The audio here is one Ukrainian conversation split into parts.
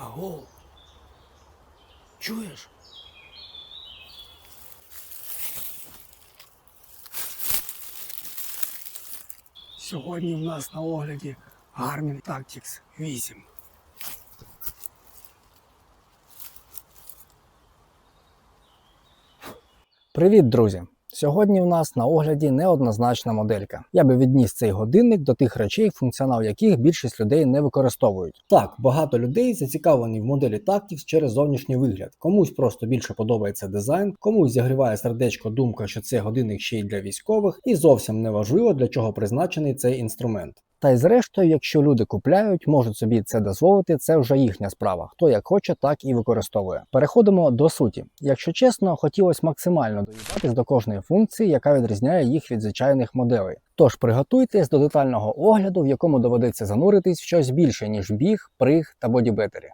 Аго, чуєш? Сьогодні в нас на огляді Garmin Tactix 8. Привіт, друзі! Сьогодні в нас на огляді неоднозначна моделька. Я би відніс цей годинник до тих речей, функціонал яких більшість людей не використовують. Так, багато людей зацікавлені в моделі Tactix через зовнішній вигляд. Комусь просто більше подобається дизайн, комусь зігріває сердечко думка, що це годинник ще й для військових, і зовсім не важливо, для чого призначений цей інструмент. Та й зрештою, якщо люди купляють, можуть собі це дозволити, це вже їхня справа. Хто як хоче, так і використовує. Переходимо до суті. Якщо чесно, хотілося максимально доїдатись до кожної функції, яка відрізняє їх від звичайних моделей. Тож приготуйтесь до детального огляду, в якому доведеться зануритись в щось більше, ніж біг, приг та бодібетері.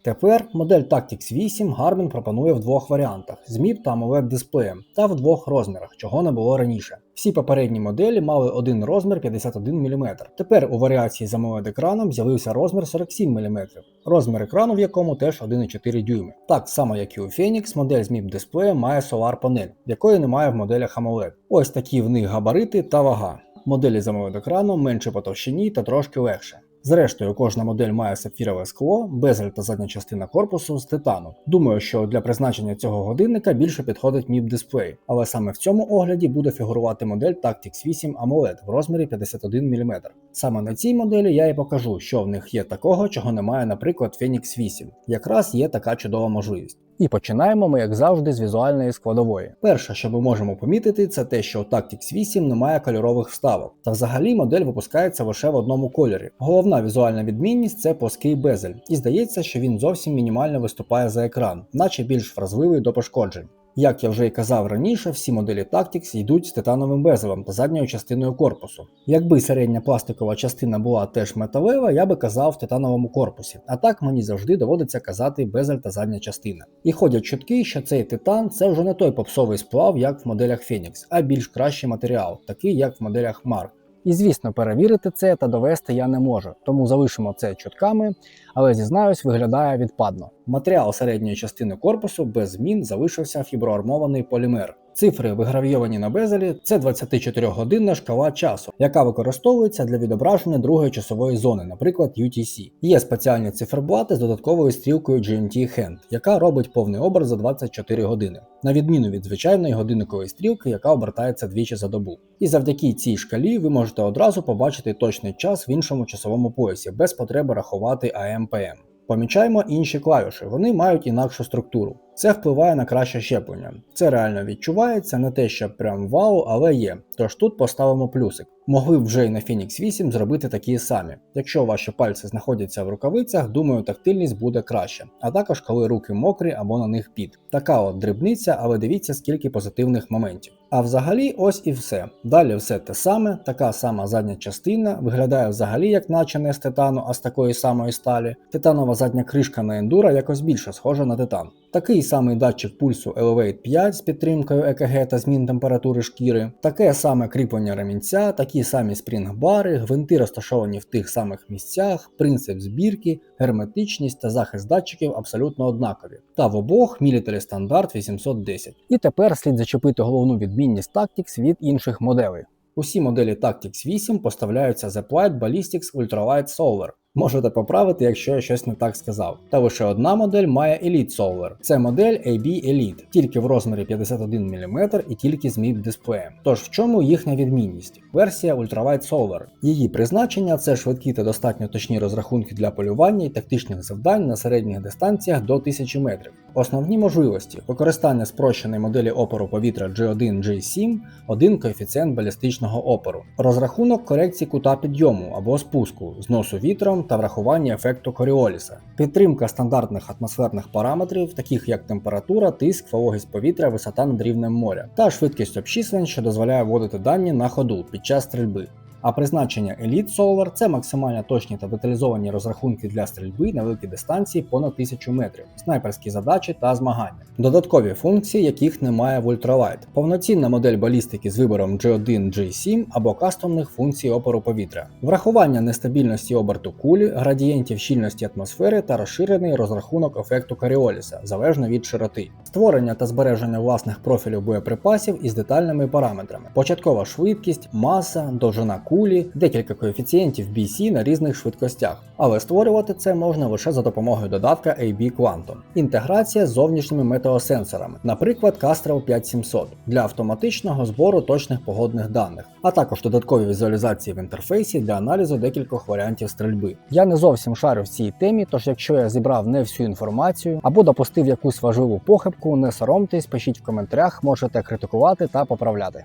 Тепер модель Tactix 8 Garmin пропонує в двох варіантах з MIP та AMOLED дисплеєм та в двох розмірах, чого не було раніше. Всі попередні моделі мали один розмір 51 мм. Тепер у варіації з AMOLED екраном з'явився розмір 47 мм, розмір екрану в якому теж 1,4 дюйми. Так само як і у Phoenix, модель з MIP дисплеєм має Solar панель, якої немає в моделях AMOLED. Ось такі в них габарити та вага. Моделі з AMOLED екраном менше по товщині та трошки легше. Зрештою, кожна модель має сапфірове скло, безель та задня частина корпусу з титану. Думаю, що для призначення цього годинника більше підходить MIP дисплей, але саме в цьому огляді буде фігурувати модель Tactix 8 AMOLED в розмірі 51 мм. Саме на цій моделі я і покажу, що в них є такого, чого немає, наприклад, Phoenix 8. Якраз є така чудова можливість. І починаємо ми, як завжди, з візуальної складової. Перше, що ми можемо помітити, це те, що у Tactix 8 немає кольорових вставок. Та взагалі модель випускається лише в одному кольорі. Головна візуальна відмінність – це плоский безель. І здається, що він зовсім мінімально виступає за екран, наче більш вразливий до пошкоджень. Як я вже й казав раніше, всі моделі Tactix йдуть з титановим безелем та задньою частиною корпусу. Якби середня пластикова частина була теж металева, я би казав в титановому корпусі, а так мені завжди доводиться казати безель та задня частина. І ходять чутки, що цей титан – це вже не той попсовий сплав, як в моделях Phoenix, а більш кращий матеріал, такий як в моделях Mark. І звісно, перевірити це та довести я не можу, тому залишимо це чутками, але зізнаюсь, виглядає відпадно. Матеріал середньої частини корпусу без змін залишився фіброармований полімер. Цифри, вигравійовані на безелі, це 24-годинна шкала часу, яка використовується для відображення другої часової зони, наприклад UTC. Є спеціальні циферблати з додатковою стрілкою GMT Hand, яка робить повний оберт за 24 години, на відміну від звичайної годинникової стрілки, яка обертається двічі за добу. І завдяки цій шкалі ви можете одразу побачити точний час в іншому часовому поясі, без потреби рахувати AM-PM. Помічаємо інші клавіші, вони мають інакшу структуру. Це впливає на краще щеплення. Це реально відчувається, не те, що прям вау, але є. Тож тут поставимо плюсик. Могли б вже й на Phoenix 8 зробити такі самі. Якщо ваші пальці знаходяться в рукавицях, думаю, тактильність буде краще. А також коли руки мокрі або на них піт. Така от дрібниця, але дивіться скільки позитивних моментів. А взагалі ось і все. Далі все те саме, така сама задня частина, виглядає взагалі як наче не з титану, а з такої самої сталі. Титанова задня кришка на ендуро якось більше схожа на титан. Такий самий датчик пульсу Elevate 5 з підтримкою ЕКГ та змін температури шкіри, таке саме кріплення ремінця, такі самі спрінг-бари, гвинти розташовані в тих самих місцях, принцип збірки, герметичність та захист датчиків абсолютно однакові. Та в обох Military стандарт 810. І тепер слід зачепити головну відмінність Tactix від інших моделей. Усі моделі Tactix 8 поставляються з Applied Ballistics Ultralight Solar. Можете поправити, якщо я щось не так сказав. Та лише одна модель має Elite Solar. Це модель AB Elite, тільки в розмірі 51 мм і тільки з MIP дисплеєм. Тож в чому їхня відмінність? Версія Ultralight Solar. Її призначення – це швидкі та достатньо точні розрахунки для полювання і тактичних завдань на середніх дистанціях до 1000 метрів. Основні можливості – використання спрощеної моделі опору повітря G1-G7, один коефіцієнт балістичного опору, розрахунок корекції кута підйому або спуску, зносу вітром та врахування ефекту Коріоліса, підтримка стандартних атмосферних параметрів, таких як температура, тиск, вологість повітря, висота над рівнем моря, та швидкість обчислень, що дозволяє вводити дані на ходу під час стрільби. А призначення Elite Solar – це максимально точні та деталізовані розрахунки для стрільби на великі дистанції понад 1000 метрів, снайперські задачі та змагання. Додаткові функції, яких немає в Ultralight. Повноцінна модель балістики з вибором G1, G7 або кастомних функцій опору повітря. Врахування нестабільності оберту кулі, градієнтів щільності атмосфери та розширений розрахунок ефекту Коріоліса, залежно від широти. Створення та збереження власних профілів боєприпасів із детальними параметрами. Початкова швидкість, маса, довжина кулі, декілька коефіцієнтів BC на різних швидкостях. Але створювати це можна лише за допомогою додатка AB Quantum. Інтеграція з зовнішніми метеосенсорами, наприклад, Castrel 5700, для автоматичного збору точних погодних даних, а також додаткові візуалізації в інтерфейсі для аналізу декількох варіантів стрільби. Я не зовсім шарю в цій темі, тож якщо я зібрав не всю інформацію або допустив якусь важливу похибку, не соромтесь, пишіть в коментарях, можете критикувати та поправляти.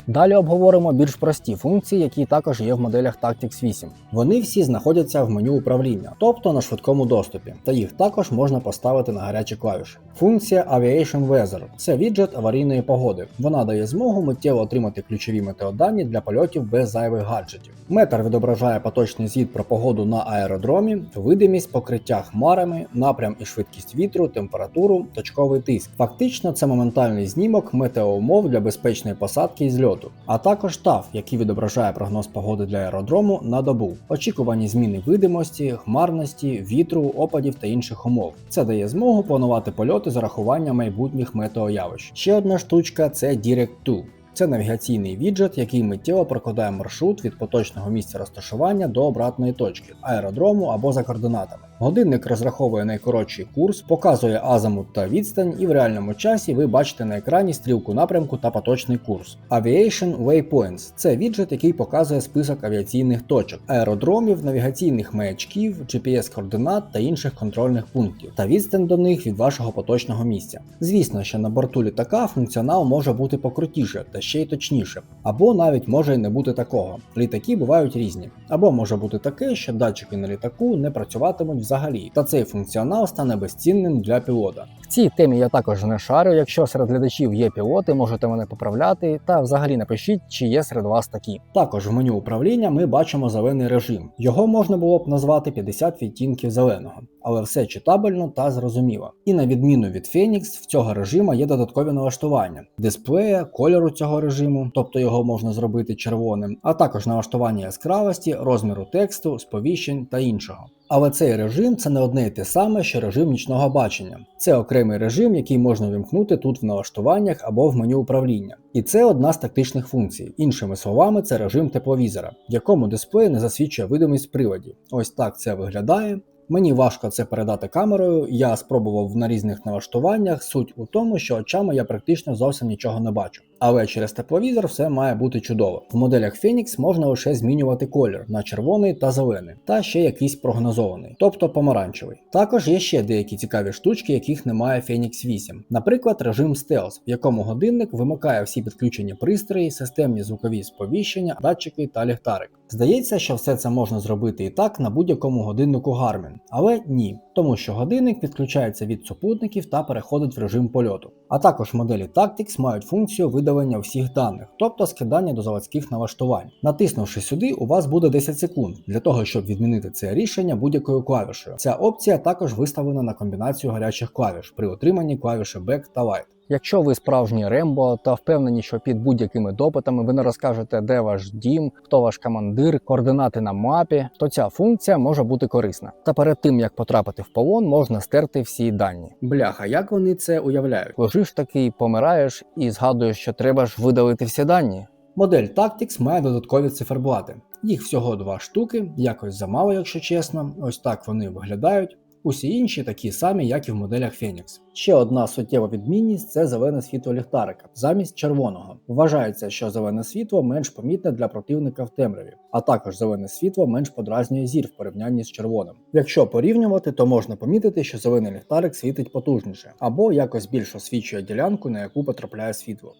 Далі обговоримо більш прості функції, які також є в моделях Tactics 8. Вони всі знаходяться в меню управління, тобто на швидкому доступі, та їх також можна поставити на гарячі клавіші. Функція Aviation Weather – це віджет аварійної погоди. Вона дає змогу миттєво отримати ключові метеодані для польотів без зайвих гаджетів. Метр відображає поточний звіт про погоду на аеродромі, видимість, покриття хмарами, напрям і швидкість вітру, температуру, точковий тиск. Фактично це моментальний знімок метеоумов для безпечної посадки і зльоту, а також TAF, який відображає прогноз погоди для аеродрому на добу, очікувані зміни видимості, хмарності, вітру, опадів та інших умов. Це дає змогу планувати польоти з урахуванням майбутніх метеоявищ. Ще одна штучка – це Direct To. Це навігаційний віджет, який миттєво прокладає маршрут від поточного місця розташування до обратної точки – аеродрому або за координатами. Годинник розраховує найкоротший курс, показує азимут та відстань, і в реальному часі ви бачите на екрані стрілку напрямку та поточний курс. Aviation Waypoints – це віджет, який показує список авіаційних точок, аеродромів, навігаційних маячків, GPS-координат та інших контрольних пунктів, та відстань до них від вашого поточного місця. Звісно, що на борту літака функціонал може бути покрутіше та ще й точніше, або навіть може й не бути такого. Літаки бувають різні. Або може бути таке, що датчики на літаку не працюватимуть взагалі, та цей функціонал стане безцінним для пілота. В цій темі я також не шарю, якщо серед глядачів є пілоти, можете мене поправляти, та взагалі напишіть, чи є серед вас такі. Також в меню управління ми бачимо зелений режим. Його можна було б назвати 50 відтінків зеленого, але все читабельно та зрозуміло. І на відміну від Phoenix, в цього режиму є додаткові налаштування дисплея, кольору цього режиму, тобто його можна зробити червоним, а також налаштування яскравості, розміру тексту, сповіщень та іншого. Але цей режим – це не одне й те саме, що режим нічного бачення. Це окремий режим, який можна вимкнути тут в налаштуваннях або в меню управління. І це одна з тактичних функцій. Іншими словами, це режим тепловізора, в якому дисплей не засвідчує видимість приводів. Ось так це виглядає. Мені важко це передати камерою, я спробував на різних налаштуваннях, суть у тому, що очами я практично зовсім нічого не бачу. Але через тепловізор все має бути чудово. В моделях Phoenix можна лише змінювати колір на червоний та зелений, та ще якийсь прогнозований, тобто помаранчевий. Також є ще деякі цікаві штучки, яких немає Phoenix 8. Наприклад, режим Stealth, в якому годинник вимикає всі підключені пристрої, системні звукові сповіщення, датчики та ліхтарик. Здається, що все це можна зробити і так на будь-якому годиннику Garmin, але ні, тому що годинник відключається від супутників та переходить в режим польоту. А також моделі Tactics мають функцію видалення всіх даних, тобто скидання до заводських налаштувань. Натиснувши сюди, у вас буде 10 секунд для того, щоб відмінити це рішення будь-якою клавішею. Ця опція також виставлена на комбінацію гарячих клавіш при отриманні клавіші Back та Light. Якщо ви справжній Рембо та впевнені, що під будь-якими допитами ви не розкажете, де ваш дім, хто ваш командир, координати на мапі, то ця функція може бути корисна. Та перед тим, як потрапити в полон, можна стерти всі дані. Бляха, як вони це уявляють? Лежиш такий, помираєш і згадуєш, що треба ж видалити всі дані. Модель Tactics має додаткові циферблати. Їх всього 2 штуки, якось замало, якщо чесно. Ось так вони виглядають. Усі інші такі самі, як і в моделях Phoenix. Ще одна суттєва відмінність – це зелене світло ліхтарика, замість червоного. Вважається, що зелене світло менш помітне для противника в темряві, а також зелене світло менш подразнює зір в порівнянні з червоним. Якщо порівнювати, то можна помітити, що зелений ліхтарик світить потужніше, або якось більш освічує ділянку, на яку потрапляє світло.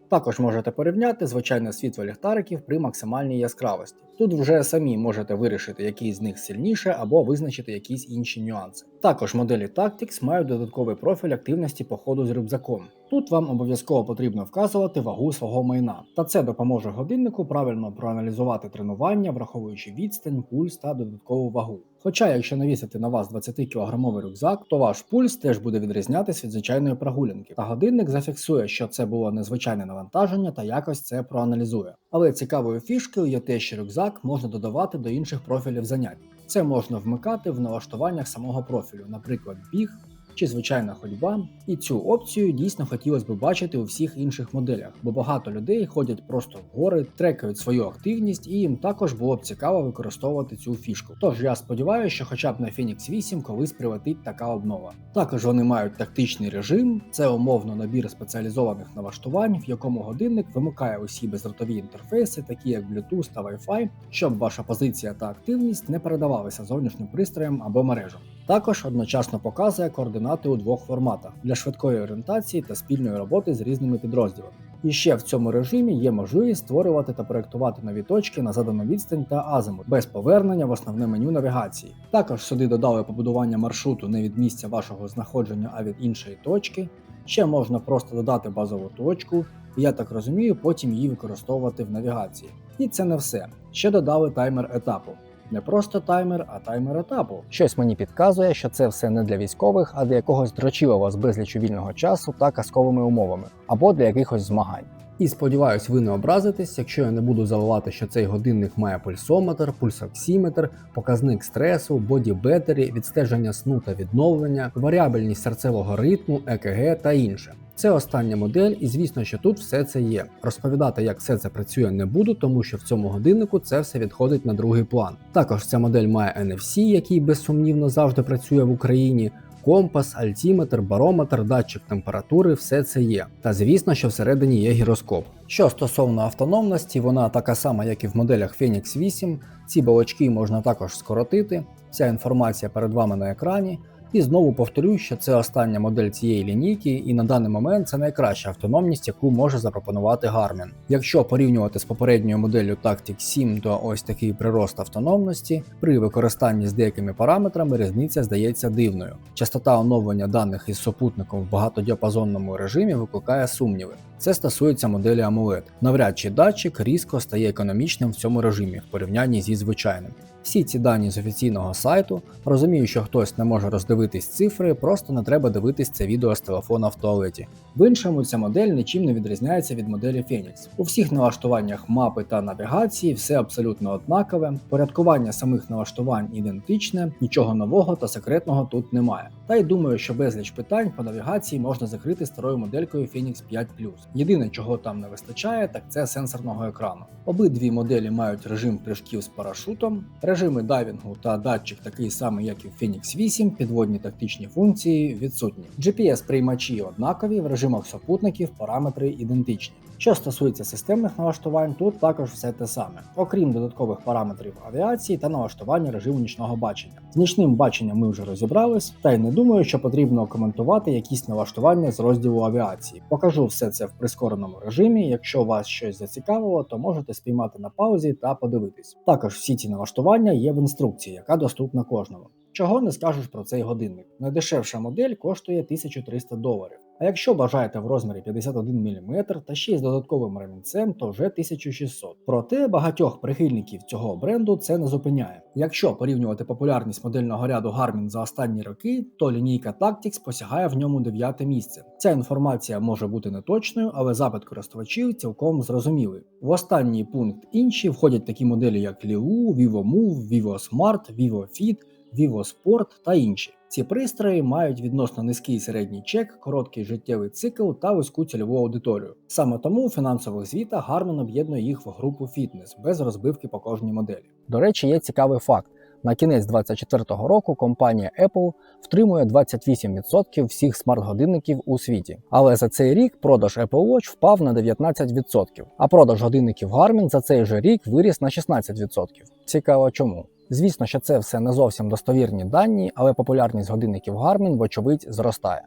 Також можете порівняти звичайне світло ліхтариків при максимальній яскравості. Тут вже самі можете вирішити, який з них сильніше, або визначити якісь інші нюанси. Також моделі Tactics мають додатковий профіль активності по ходу з рюкзаком. Тут вам обов'язково потрібно вказувати вагу свого майна, та це допоможе годиннику правильно проаналізувати тренування, враховуючи відстань, пульс та додаткову вагу. Хоча, якщо навісити на вас 20-кілограмовий рюкзак, то ваш пульс теж буде відрізнятись від звичайної прогулянки, та годинник зафіксує, що це було незвичайне навантаження та якось це проаналізує. Але цікавою фішкою є те, що рюкзак можна додавати до інших профілів занять. Це можна вмикати в налаштуваннях самого профілю, наприклад, біг чи звичайна ходьба, і цю опцію дійсно хотілося б бачити у всіх інших моделях, бо багато людей ходять просто в гори, трекають свою активність, і їм також було б цікаво використовувати цю фішку. Тож я сподіваюся, що хоча б на Phoenix 8 колись прилетить така обнова. Також вони мають тактичний режим, це умовно набір спеціалізованих налаштувань, в якому годинник вимикає усі бездротові інтерфейси, такі як Bluetooth та Wi-Fi, щоб ваша позиція та активність не передавалися зовнішнім пристроям або мережам. Також одночасно показує координати у двох форматах для швидкої орієнтації та спільної роботи з різними підрозділами. І ще в цьому режимі є можливість створювати та проєктувати нові точки на задану відстань та азимут, без повернення в основне меню навігації. Також сюди додали побудування маршруту не від місця вашого знаходження, а від іншої точки. Ще можна просто додати базову точку, і я так розумію, потім її використовувати в навігації. І це не все. Ще додали таймер етапу. Не просто таймер, а таймер етапу. Щось мені підказує, що це все не для військових, а для якогось дрочілого з безлічу вільного часу та казковими умовами, або для якихось змагань. І сподіваюсь, ви не образитесь, якщо я не буду заливати, що цей годинник має пульсометр, пульсоксиметр, показник стресу, боді-беттері, відстеження сну та відновлення, варіабельність серцевого ритму, ЕКГ та інше. Це остання модель, і звісно, що тут все це є. Розповідати, як все це працює, не буду, тому що в цьому годиннику це все відходить на другий план. Також ця модель має NFC, який безсумнівно завжди працює в Україні, компас, альтиметр, барометр, датчик температури, все це є. Та звісно, що всередині є гіроскоп. Що стосовно автономності, вона така сама, як і в моделях Phoenix 8, ці балочки можна також скоротити, вся інформація перед вами на екрані. І знову повторюю, що це остання модель цієї лінійки, і на даний момент це найкраща автономність, яку може запропонувати Garmin. Якщо порівнювати з попередньою моделлю Tactics 7, то ось такий прирост автономності, при використанні з деякими параметрами різниця здається дивною. Частота оновлення даних із супутником в багатодіапазонному режимі викликає сумніви. Це стосується моделі AMOLED. Навряд чи датчик різко стає економічним в цьому режимі в порівнянні зі звичайним. Всі ці дані з офіційного сайту. Розумію, що хтось не може роздивитись цифри, просто не треба дивитись це відео з телефона в туалеті. В іншому ця модель нічим не відрізняється від моделі Phoenix. У всіх налаштуваннях мапи та навігації все абсолютно однакове, порядкування самих налаштувань ідентичне, нічого нового та секретного тут немає. Та й думаю, що безліч питань по навігації можна закрити старою моделькою Phoenix 5+. Єдине, чого там не вистачає, так це сенсорного екрану. Обидві моделі мають режим прыжків з парашутом, режими дайвінгу та датчик такий самий, як і в Phoenix 8, підводні тактичні функції відсутні. GPS-приймачі однакові, в режимах супутників параметри ідентичні. Що стосується системних налаштувань, тут також все те саме, окрім додаткових параметрів авіації та налаштування режиму нічного бачення. З нічним баченням ми вже розібрались, та й не думаю, що потрібно коментувати якісь налаштування з розділу авіації. Покажу все це в прискореному режимі, якщо вас щось зацікавило, то можете спіймати на паузі та подивитись. Також всі ці налаштування є в інструкції, яка доступна кожному. Чого не скажеш про цей годинник. Найдешевша модель коштує $1300. А якщо бажаєте в розмірі 51 мм та ще й з додатковим ремінцем, то вже 1600. Проте багатьох прихильників цього бренду це не зупиняє. Якщо порівнювати популярність модельного ряду Garmin за останні роки, то лінійка Tactics посягає в ньому 9-те місце. Ця інформація може бути неточною, але запит користувачів цілком зрозумілий. В останній пункт інші входять такі моделі як Liu, VivoMove, VivoSmart, VivoFit, VivoSport та інші. Ці пристрої мають відносно низький середній чек, короткий життєвий цикл та вузьку цільову аудиторію. Саме тому у фінансових звітах Garmin об'єднує їх в групу фітнес, без розбивки по кожній моделі. До речі, є цікавий факт. На кінець 2024 року компанія Apple втримує 28% всіх смарт-годинників у світі. Але за цей рік продаж Apple Watch впав на 19%, а продаж годинників Garmin за цей же рік виріс на 16%. Цікаво чому. Звісно, що це все не зовсім достовірні дані, але популярність годинників Garmin, вочевидь, зростає.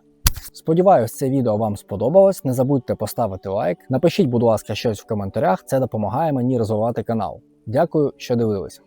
Сподіваюсь, це відео вам сподобалось. Не забудьте поставити лайк. Напишіть, будь ласка, щось в коментарях, це допомагає мені розвивати канал. Дякую, що дивились.